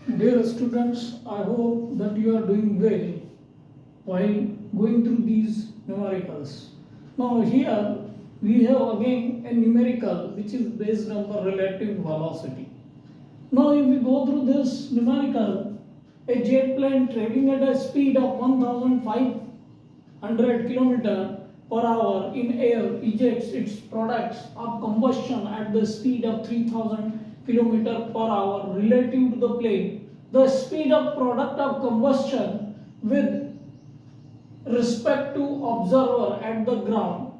Dear students, I hope that you are doing well while going through these numericals. Now here we have again a numerical which is based on the relative velocity. Now if we go through this numerical, a jet plane traveling at a speed of 1500 km per hour in air ejects its products of combustion at the speed of 3000 km per hour relative to the plane. The speed of product of combustion with respect to observer at the ground.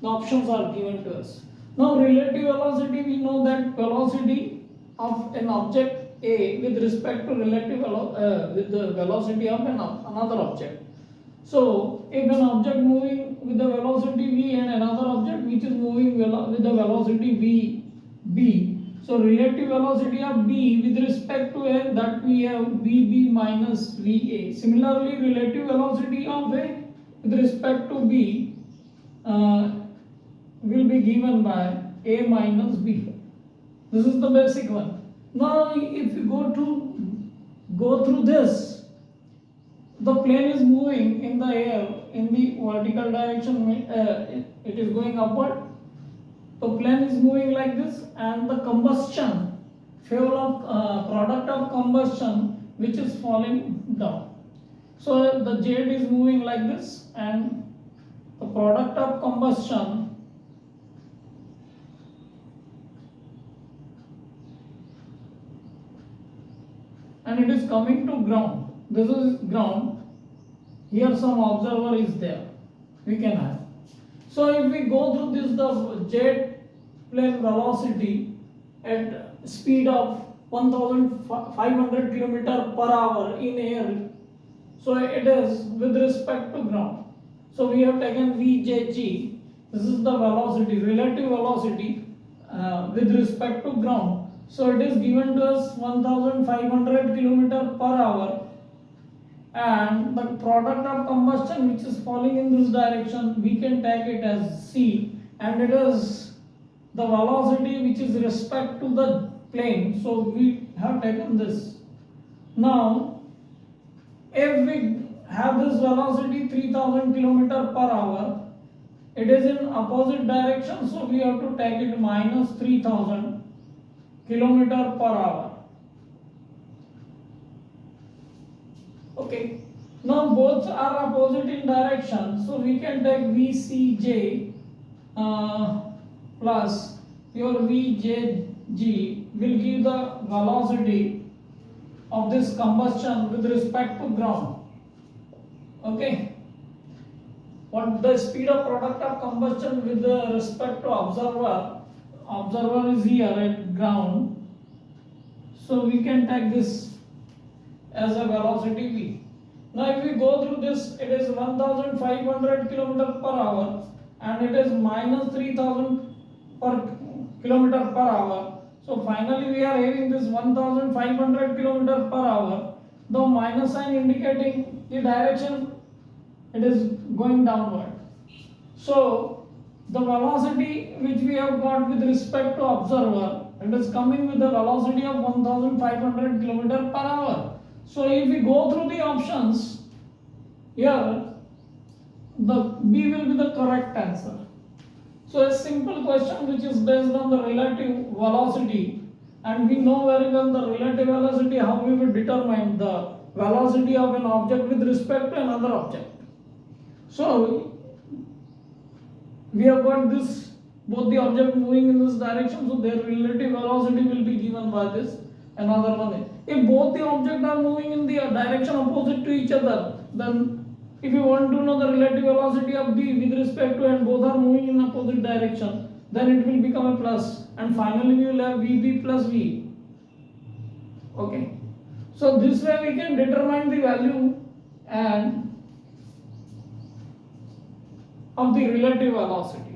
The options are given to us. Now relative velocity, we know that velocity of an object A with respect to with the velocity of another object. So if an object moving with the velocity v and another object which is moving with the velocity v, so relative velocity of b with respect to a, that we have vb minus va. Similarly, relative velocity of a with respect to b will be given by a minus b. This is the basic one. Now if you go through this, the plane is moving in the air in the vertical direction, it is going upward. The plane is moving like this, and the combustion, fuel of product of combustion which is falling down. So the jet is moving like this, and the product of combustion and it is coming to ground. This is ground. Here some observer is there. We can have. So if we go through this, the jet plane velocity at speed of 1500 km per hour in air. So it is with respect to ground. So we have taken VJG. This is the velocity, relative velocity with respect to ground. So it is given to us 1500 km per hour, and the product of combustion which is falling in this direction, we can take it as C, and it is the velocity which is respect to the plane. So we have taken this. Now if we have this velocity 3000 km per hour, it is in opposite direction, so we have to take it minus 3000 km per hour. Okay, now both are opposite in direction, so we can take VCJ plus your VJG will give the velocity of this combustion with respect to ground. Okay, what the speed of product of combustion with respect to observer is here at ground, so we can take this as a velocity v. Now if we go through this, it is 1500 km per hour, and it is minus 3000 km per hour. So finally we are having this 1500 km per hour. The minus sign indicating the direction, it is going downward. So the velocity which we have got with respect to observer, it is coming with the velocity of 1500 km per hour. So if we go through the options, here the B will be the correct answer. So a simple question which is based on the relative velocity, and we know very well the relative velocity, how we will determine the velocity of an object with respect to another object. So we have got this, both the object moving in this direction, so their relative velocity will be given by this. Another one is, if both the objects are moving in the direction opposite to each other, then if you want to know the relative velocity of B with respect to, and both are moving in opposite direction, then it will become a plus, and finally we will have VB plus V. Okay, so this way we can determine the value and of the relative velocity.